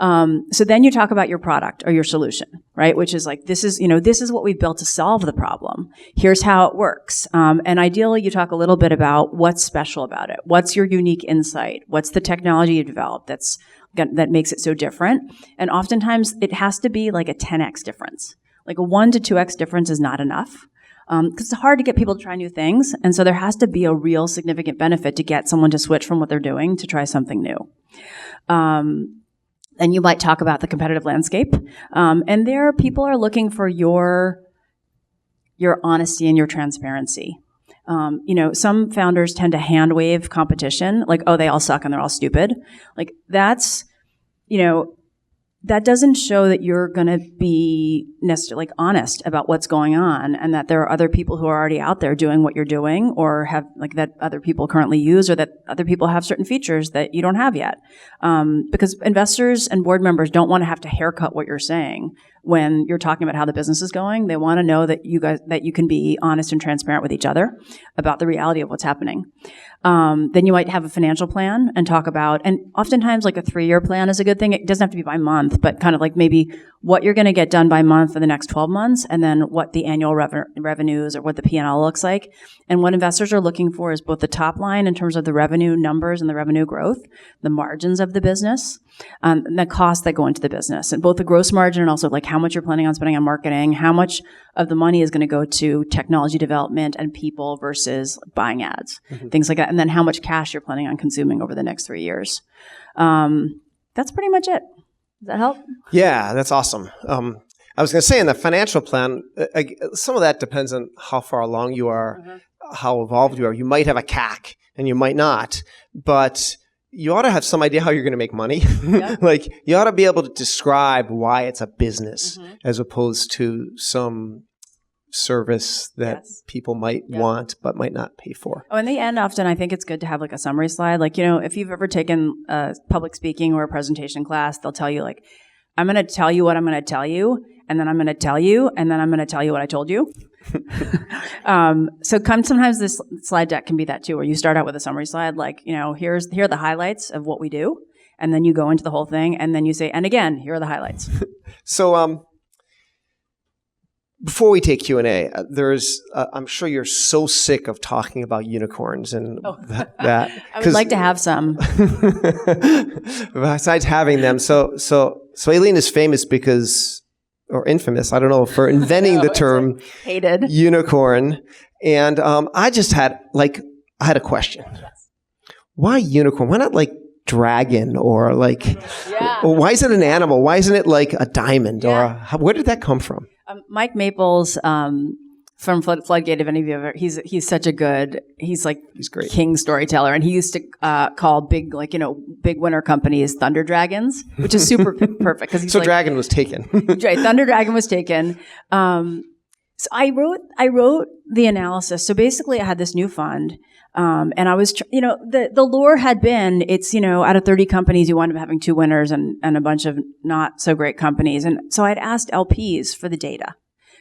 So then you talk about your product or your solution, right? Which is this is what we've built to solve the problem. Here's how it works. And ideally you talk a little bit about what's special about it. What's your unique insight? What's the technology you developed that makes it so different? And oftentimes it has to be like a 10x difference. Like a 1 to 2x difference is not enough. Because it's hard to get people to try new things. And so there has to be a real significant benefit to get someone to switch from what they're doing to try something new. And you might talk about the competitive landscape. And there, people are looking for your honesty and your transparency. Some founders tend to hand wave competition, like, oh, they all suck and they're all stupid. Like, that's, that doesn't show that you're going to be necessarily like honest about what's going on, and that there are other people who are already out there doing what you're doing, or have like that other people currently use, or that other people have certain features that you don't have yet. Because investors and board members don't want to have to haircut what you're saying when you're talking about how the business is going. They want to know that you can be honest and transparent with each other about the reality of what's happening. Then you might have a financial plan and talk about, and oftentimes like a 3-year plan is a good thing. It doesn't have to be by month, but kind of like maybe what you're going to get done by month for the next 12 months, and then what the annual revenues or what the P&L looks like. And what investors are looking for is both the top line in terms of the revenue numbers and the revenue growth, the margins of the business, and the costs that go into the business, and both the gross margin and also like how much you're planning on spending on marketing, how much of the money is going to go to technology development and people versus buying ads, things like that. And then how much cash you're planning on consuming over the next 3 years. That's pretty much it. Does that help?
Yeah, that's awesome. I was going to say in the financial plan, some of that depends on how far along you are, how evolved you are. You might have a CAC and you might not, but you ought to have some idea how you're going to make money. Yep. Like you ought to be able to describe why it's a business as opposed to some service that people might want but might not pay for.
Oh, in the end, often I think it's good to have like a summary slide. Like, if you've ever taken a public speaking or a presentation class, they'll tell you like, I'm going to tell you what I'm going to tell you, and then I'm going to tell you, and then I'm going to tell you what I told you. Sometimes this slide deck can be that too, where you start out with a summary slide, like, here are the highlights of what we do, and then you go into the whole thing, and then you say, and again, here are the highlights.
So, before we take Q&A, I'm sure you're so sick of talking about unicorns and that.
I would like to have some.
Besides having them, so Aileen is famous because, or infamous, I don't know, for inventing the term
hated
unicorn. And I had a question.
Yes.
Why unicorn? Why not like dragon or like? Or why is it an animal? Why isn't it like a diamond? Or where did that come from?
Mike Maples from Floodgate, if any of you ever, he's such a good, he's great king storyteller, and he used to call big winner companies Thunder Dragons, which is super perfect because
so Dragon was taken.
Right, Thunder Dragon was taken. So I wrote the analysis. So basically, I had this new fund. And I was, the lore had been, it's, out of 30 companies, you wind up having 2 winners and a bunch of not so great companies. And so I'd asked LPs for the data.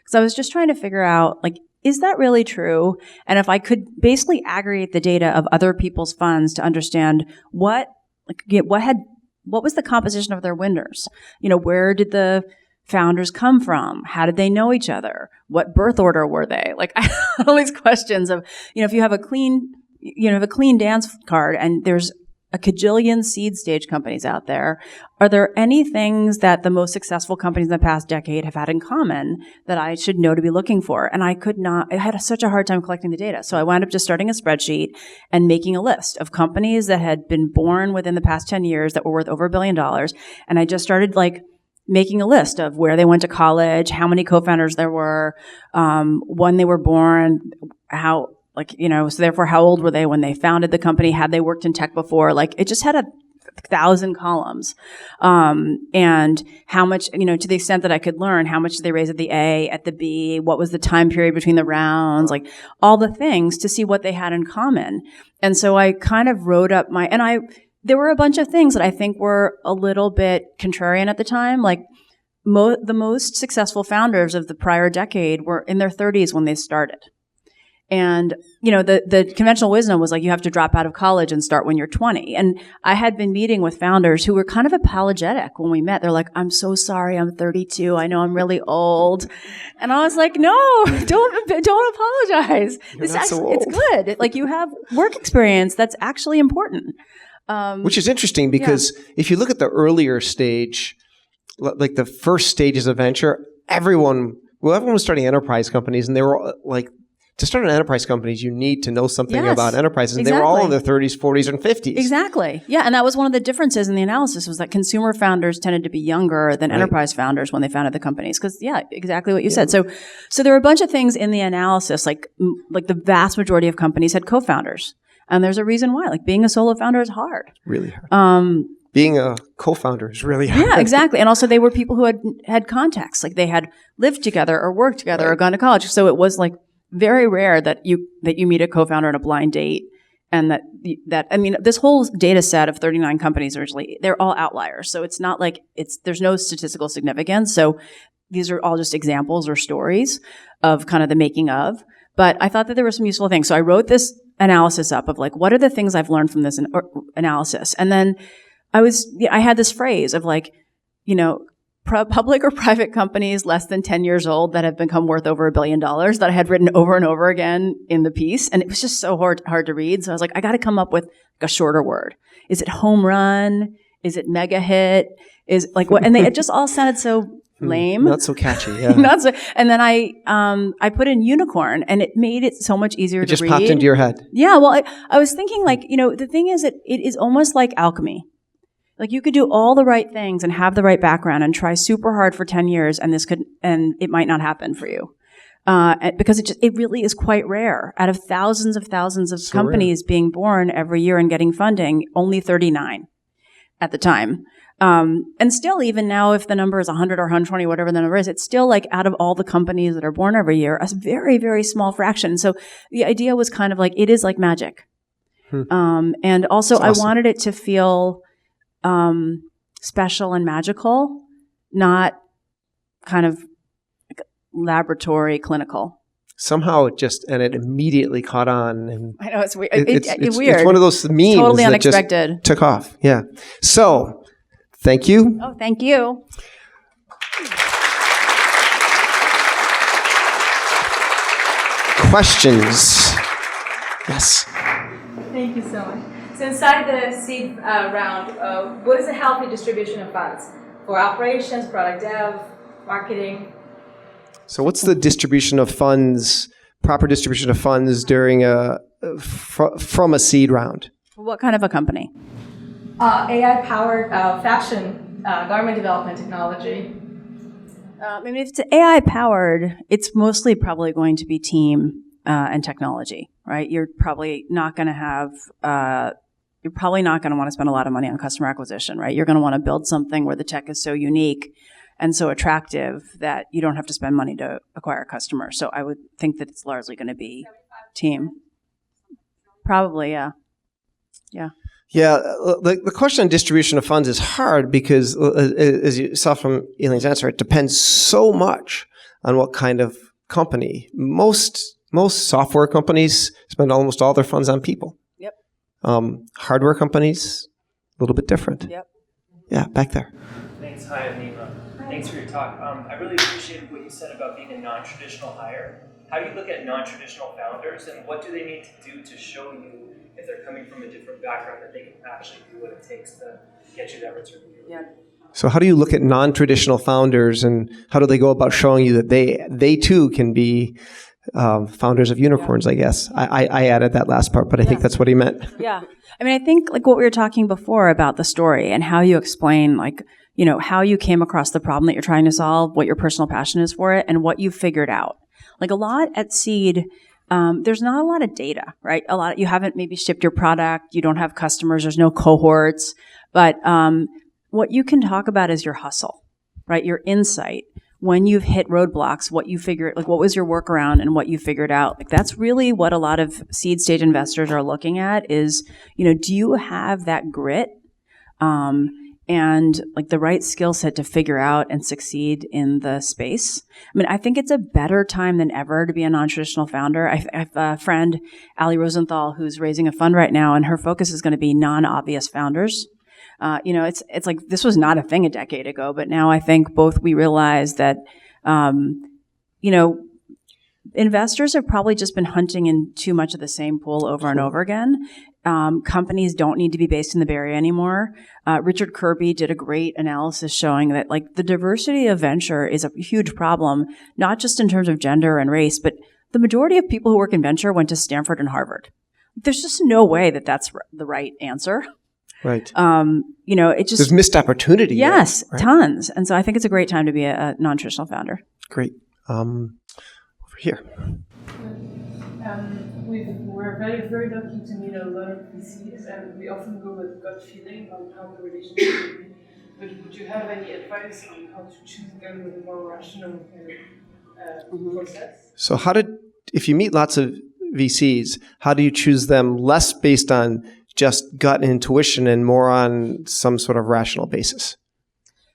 Because I was just trying to figure out, like, is that really true? And if I could basically aggregate the data of other people's funds to understand what was the composition of their winners? Where did the founders come from? How did they know each other? What birth order were they? Like, all these questions of, if you have a clean dance card and there's a cajillion seed stage companies out there, are there any things that the most successful companies in the past decade have had in common that I should know to be looking for? And I had such a hard time collecting the data. So I wound up just starting a spreadsheet and making a list of companies that had been born within the past 10 years that were worth over $1 billion. And I just started making a list of where they went to college, how many co-founders there were, when they were born, so therefore how old were they when they founded the company, had they worked in tech before, it just had 1,000 columns. And how much, to the extent that I could learn, how much did they raise at the A, at the B, what was the time period between the rounds, all the things to see what they had in common. And so I kind of wrote up there were a bunch of things that I think were a little bit contrarian at the time. The most successful founders of the prior decade were in their 30s when they started. And, the conventional wisdom was you have to drop out of college and start when you're 20. And I had been meeting with founders who were kind of apologetic when we met. They're like, I'm so sorry, I'm 32. I know I'm really old. And I was like, no, don't apologize. It's good. You have work experience. That's actually important.
Which is interesting because if you look at the earlier stage, like the first stages of venture, everyone was starting enterprise companies, and they were to start an enterprise companies, you need to know something about enterprises. And they were all in their 30s, 40s, and 50s. Exactly.
Yeah, and that was one of the differences in the analysis was that consumer founders tended to be younger than enterprise founders when they founded the companies. Because, exactly what you said. So there were a bunch of things in the analysis, like the vast majority of companies had co-founders. And there's a reason why. Being a solo founder is hard.
Really hard. being a co-founder is really hard.
Yeah, exactly. And also they were people who had contacts, like they had lived together or worked together or gone to college. So it was like very rare that you meet a co-founder on a blind date. And this whole data set of 39 companies originally, they're all outliers. So it's not like there's no statistical significance. So these are all just examples or stories of kind of the making of. But I thought that there were some useful things. So I wrote this analysis up of like, what are the things I've learned from this analysis? And then I had this phrase of like, public or private companies less than 10 years old that have become worth over $1 billion that I had written over and over again in the piece. And it was just so hard to read. So I was like, I got to come up with a shorter word. Is it home run? Is it mega hit? Is like what? And it just all sounded so lame.
Not so catchy. Yeah.
And then I put in unicorn, and it made it so much easier to read.
It just popped into your head.
Yeah. Well, I was thinking like, the thing is that it is almost like alchemy. Like you could do all the right things and have the right background and try super hard for 10 years and it might not happen for you. Because it really is quite rare. Out of thousands of companies being born every year and getting funding, only 39 at the time. And still, even now, if the number is 100 or 120, whatever the number is, it's still like out of all the companies that are born every year, a very, very small fraction. So the idea was kind of like, it is like magic. And also
That's awesome.
I wanted it to feel special and magical, not kind of laboratory clinical.
Somehow it immediately caught on. And
I know, it's weird.
It's
weird.
It's one of those memes
totally
that
unexpected.
Just took off. Yeah. So, thank you.
Oh, thank you.
Questions? Yes.
Thank you so much. So inside the seed round, what is a healthy distribution of funds for operations, product dev, marketing?
So what's the distribution of funds, proper distribution of funds during from a seed round?
What kind of a company?
AI-powered fashion garment development technology.
If it's AI-powered, it's mostly probably going to be team and technology, right? You're probably not going to want to spend a lot of money on customer acquisition, right? You're going to want to build something where the tech is so unique and so attractive that you don't have to spend money to acquire customers. So I would think that it's largely going to be team. Probably, yeah. Yeah.
Yeah, the question on distribution of funds is hard because, as you saw from Aileen's answer, it depends so much on what kind of company. Most software companies spend almost all their funds on people.
Yep.
Hardware companies, a little bit different.
Yep.
Yeah, back there.
Thanks. Hi, Aileen. Thanks for your talk. I really appreciated what you said about being a non-traditional hire. How do you look at non-traditional founders, and what do they need to do to show you, if they're coming from a different background, that they can actually do what it takes to get you that return?
Yeah.
So how do you look at non-traditional founders, and how do they go about showing you that they too can be founders of unicorns, I guess. I added that last part, but I think that's what he meant.
Yeah. I mean, I think like what we were talking before about the story and how you explain like, how you came across the problem that you're trying to solve, what your personal passion is for it, and what you figured out. Like a lot at Seed, there's not a lot of data, right? You haven't maybe shipped your product, you don't have customers, there's no cohorts, but what you can talk about is your hustle, right? Your insight. When you've hit roadblocks, what you figured, like what was your workaround and what you figured out. Like that's really what a lot of seed stage investors are looking at is, do you have that grit and like the right skill set to figure out and succeed in the space? I mean, I think it's a better time than ever to be a non-traditional founder. I have a friend, Ali Rosenthal, who's raising a fund right now, and her focus is going to be non-obvious founders. It's like this was not a thing a decade ago, but now I think both we realize that, investors have probably just been hunting in too much of the same pool over and over again. Companies don't need to be based in the Bay Area anymore. Richard Kirby did a great analysis showing that like the diversity of venture is a huge problem, not just in terms of gender and race, but the majority of people who work in venture went to Stanford and Harvard. There's just no way that that's the right answer.
Right.
There's
missed opportunity.
Yes,
right?
Tons. And so I think it's a great time to be a non-traditional founder.
Great. Over here.
We
we're very, very lucky to meet a lot of VCs, and we often go with gut feeling on how the relationship will be. But would you have any advice on how to choose them with a more rational process?
So if you meet lots of VCs, how do you choose them less based on just gut and intuition and more on some sort of rational basis?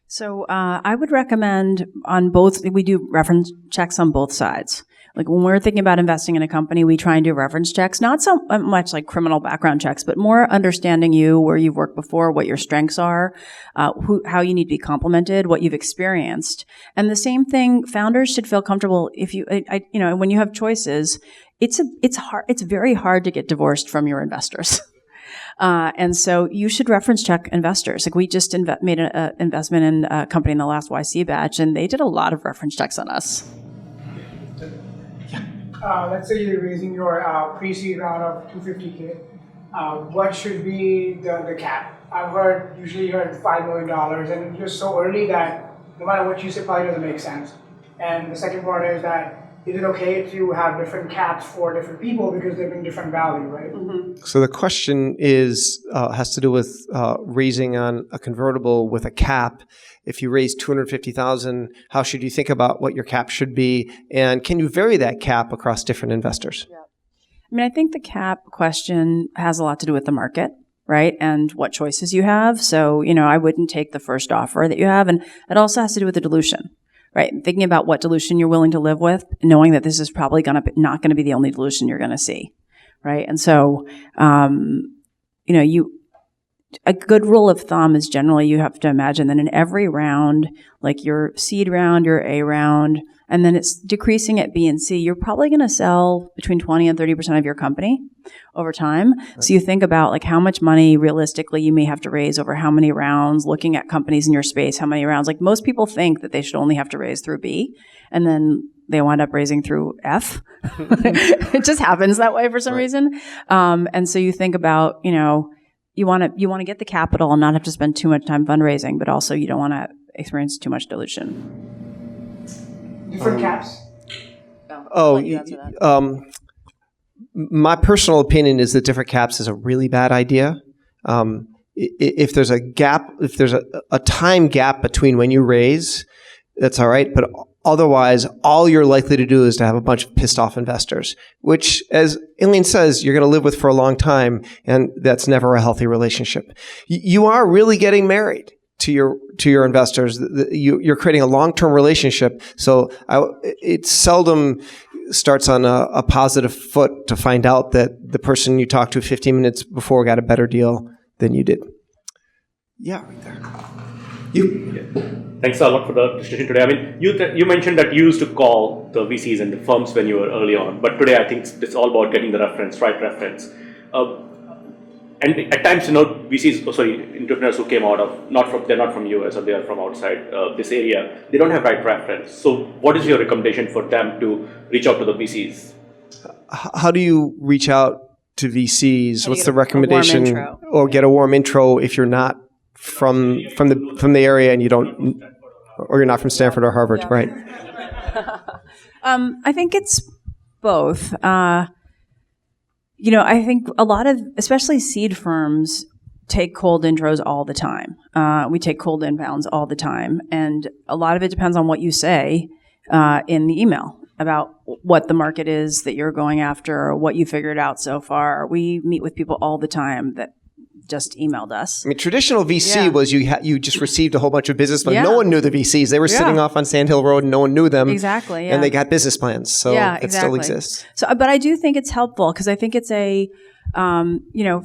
So I would recommend on both, we do reference checks on both sides. Like when we're thinking about investing in a company, we try and do reference checks, not so much like criminal background checks, but more understanding you, where you've worked before, what your strengths are, how you need to be complimented, what you've experienced. And the same thing, founders should feel comfortable if when you have choices, it's very hard to get divorced from your investors. And so you should reference check investors. Like we just made an investment in a company in the last YC batch, and they did a lot of reference checks on us.
Let's say you're raising your pre-seed round of $250K. What should be the cap? I've usually heard $5 million, and it's just so early that no matter what you say, probably doesn't make sense. And the second part is that is it okay to have different caps for different people because they bring different value, right?
Mm-hmm.
So the question has to do with raising on a convertible with a cap. If you raise $250,000, how should you think about what your cap should be? And can you vary that cap across different investors?
Yeah. I mean, I think the cap question has a lot to do with the market, right? And what choices you have. So, I wouldn't take the first offer that you have. And it also has to do with the dilution, right? Thinking about what dilution you're willing to live with, knowing that this is probably not going to be the only dilution you're going to see, right? And so, a good rule of thumb is generally you have to imagine that in every round, like your seed round, your A round, and then it's decreasing at B and C, you're probably going to sell between 20 and 30% of your company over time. Right. So you think about like how much money realistically you may have to raise over how many rounds, looking at companies in your space, how many rounds. Like most people think that they should only have to raise through B, and then they wind up raising through F. It just happens that way for some reason. And so you think about, you want to get the capital and not have to spend too much time fundraising, but also you don't want to experience too much dilution.
Different caps?
My personal opinion is that different caps is a really bad idea. If there's a gap, if there's a time gap between when you raise, that's all right. But otherwise, all you're likely to do is to have a bunch of pissed off investors, which, as Aileen says, you're going to live with for a long time, and that's never a healthy relationship. You are really getting married to your investors. You're creating a long-term relationship. So it seldom starts on a positive foot to find out that the person you talked to 15 minutes before got a better deal than you did. Yeah, right there.
Thanks a lot for the discussion today. I mean, you mentioned that you used to call the VCs and the firms when you were early on, but today I think it's all about getting the right reference. And at times, entrepreneurs who came out of, they're not from US or they are from outside this area, they don't have right reference. So what is your recommendation for them to reach out to the VCs?
How do you reach out to VCs? What's the recommendation? Or get a
Yeah.
warm intro if you're not from the area and you don't, or you're not from Stanford or Harvard,
Yeah.
right?
I think it's both. I think a lot of, especially seed firms, take cold intros all the time. We take cold inbounds all the time. And a lot of it depends on what you say in the email about what the market is that you're going after, or what you figured out so far. We meet with people all the time that just emailed us.
I mean, traditional VC was you just received a whole bunch of business plans.
Yeah.
No one knew the VCs. They were sitting off on Sand Hill Road and no one knew them.
Exactly, yeah.
And they got business plans. So it still exists.
So, but I do think it's helpful because I think it's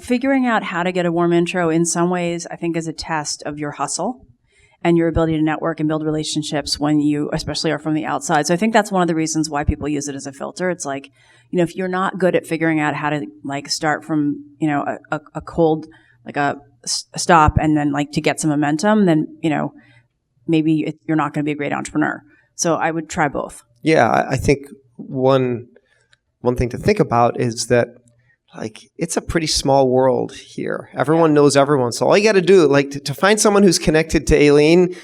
figuring out how to get a warm intro in some ways, I think is a test of your hustle and your ability to network and build relationships when you especially are from the outside. So I think that's one of the reasons why people use it as a filter. It's like, if you're not good at figuring out how to start from, a cold, a stop and then to get some momentum, then, maybe you're not going to be a great entrepreneur. So I would try both. Yeah,
I think one thing to think about is that it's a pretty small world here. Everyone knows everyone. So all you got to do, to find someone who's connected to Aileen,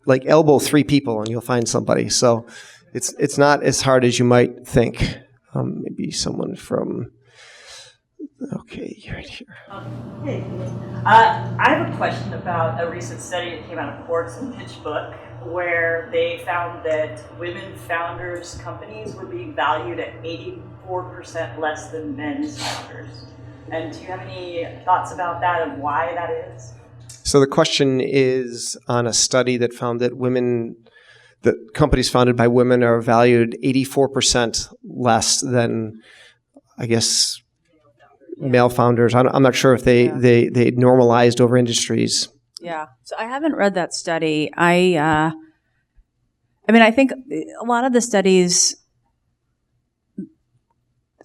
elbow 3 people and you'll find somebody. So it's not as hard as you might think. Maybe someone from. Okay, right here.
Hey, I have a question about a recent study that came out of Quartz and PitchBook, where they found that women founders' companies were being valued at 84% less than men's founders. And do you have any thoughts about that and why that is?
So the question is on a study that found that companies founded by women are valued 84% less than, I guess, male founders. I'm not sure if they normalized over industries.
Yeah. So I haven't read that study. I mean, I think a lot of the studies,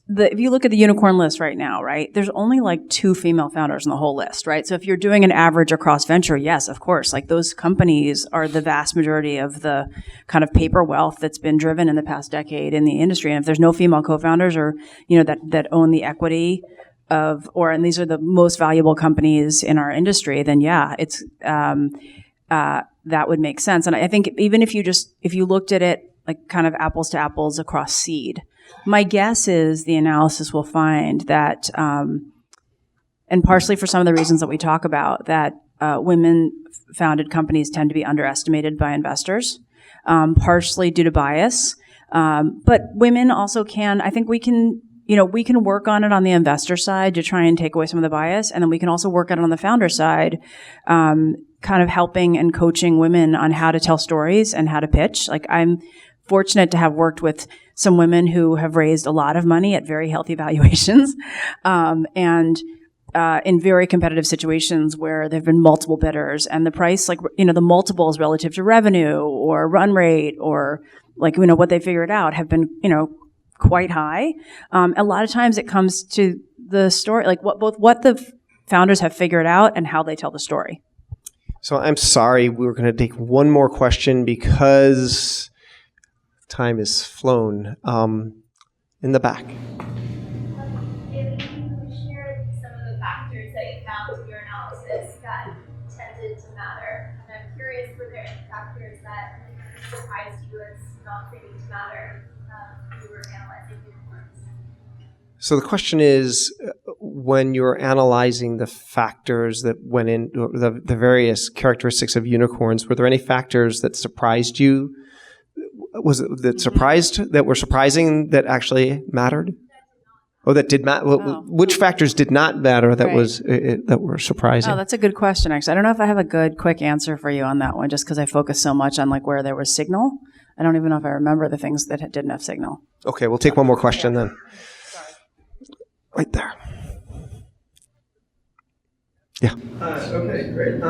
if you look at the unicorn list right now, right, there's only like 2 female founders on the whole list, right? So if you're doing an average across venture, yes, of course, like those companies are the vast majority of the kind of paper wealth that's been driven in the past decade in the industry. And if there's no female co-founders or, that own the equity and these are the most valuable companies in our industry, then yeah, it's, that would make sense. And I think even if you looked at it like kind of apples to apples across seed, my guess is the analysis will find that, and partially for some of the reasons that we talk about, that women-founded companies tend to be underestimated by investors, partially due to bias. But women also I think we can work on it on the investor side to try and take away some of the bias, and then we can also work on it on the founder side, kind of helping and coaching women on how to tell stories and how to pitch. Like I'm fortunate to have worked with some women who have raised a lot of money at very healthy valuations, and in very competitive situations where there have been multiple bidders, and the price, the multiples relative to revenue or run rate or what they figured out have been, quite high. A lot of times it comes to the story, like what the founders have figured out and how they tell the story.
So I'm sorry, we were going to take one more question because time is flown. In the back.
Aileen, can you share some of the factors that you found in your analysis that tended to matter? And I'm curious, were there any factors that surprised you as not seeming to matter when you were analyzing unicorns?
So the question is, when you're analyzing the factors that went in, the various characteristics of unicorns, were there any factors that surprised you? Was it that were surprising that actually mattered? Oh, that did not. Which factors did not matter that were surprising?
Oh, that's a good question. Actually, I don't know if I have a good, quick answer for you on that one, just because I focus so much on where there was signal. I don't even know if I remember the things that didn't have signal.
Okay, we'll take one more question then. Right there. Yeah.
Okay, great.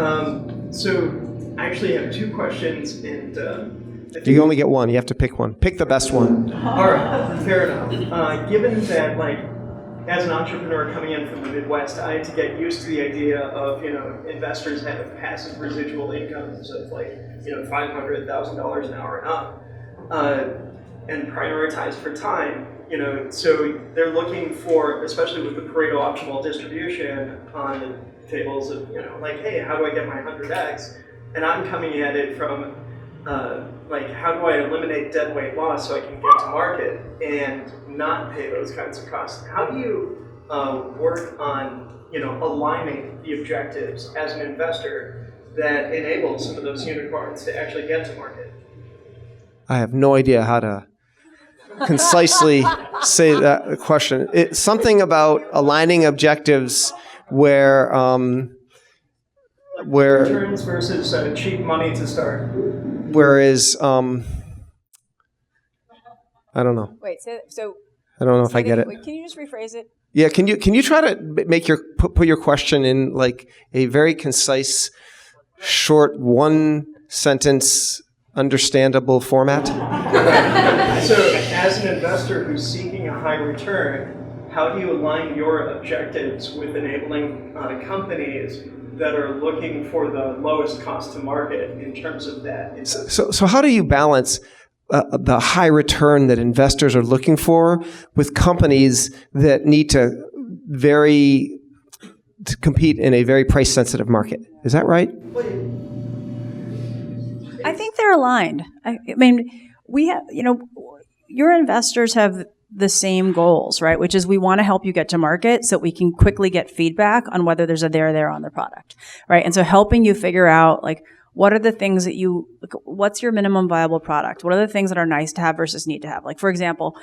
So I actually have 2 questions, and
you only get one. You have to pick one. Pick the best one.
All right, fair enough. Given that, as an entrepreneur coming in from the Midwest, I had to get used to the idea of, investors having passive residual incomes of $500,000 an hour and up, and prioritize for time. So they're looking for, especially with the Pareto optimal distribution on the tables of, hey, how do I get my 100x? And I'm coming at it from, how do I eliminate dead weight loss so I can get to market and not pay those kinds of costs? How do you work on, aligning the objectives as an investor that enables some of those unicorns to actually get to market?
I have no idea how to concisely say that question. It's something about aligning objectives where
returns versus cheap money to start.
Whereas I don't know.
Wait, so
I don't know if I get it.
Wait, can you just rephrase it?
Yeah, can you try to make put your question in a very concise, short, 1 sentence, understandable format?
So, as an investor who's seeking a high return, how do you align your objectives with enabling companies that are looking for the lowest cost to market in terms of that?
So how do you balance the high return that investors are looking for with companies that need to compete in a very price sensitive market? Is that right?
I think they're aligned. I mean, we have, your investors have the same goals, right? Which is we want to help you get to market so we can quickly get feedback on whether there's a there on the product, right? And so helping you figure out like, what are the things that what's your minimum viable product? What are the things that are nice to have versus need to have? Like, for example,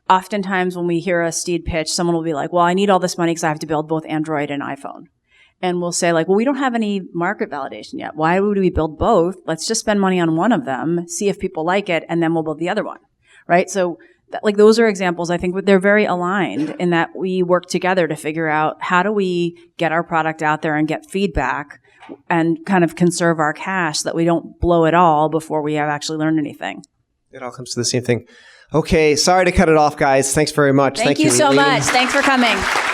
oftentimes when we hear a Steed pitch, someone will be like, well, I need all this money because I have to build both Android and iPhone. And we'll say like, well, we don't have any market validation yet. Why would we build both? Let's just spend money on one of them, see if people like it, and then we'll build the other one, right? So like those are examples. I think they're very aligned in that we work together to figure out how do we get our product out there and get feedback and kind of conserve our cash so that we don't blow it all before we have actually learned anything.
It all comes to the same thing. Okay, sorry to cut it off, guys. Thanks very much.
Thank you so
Aileen.
much. Thanks for coming.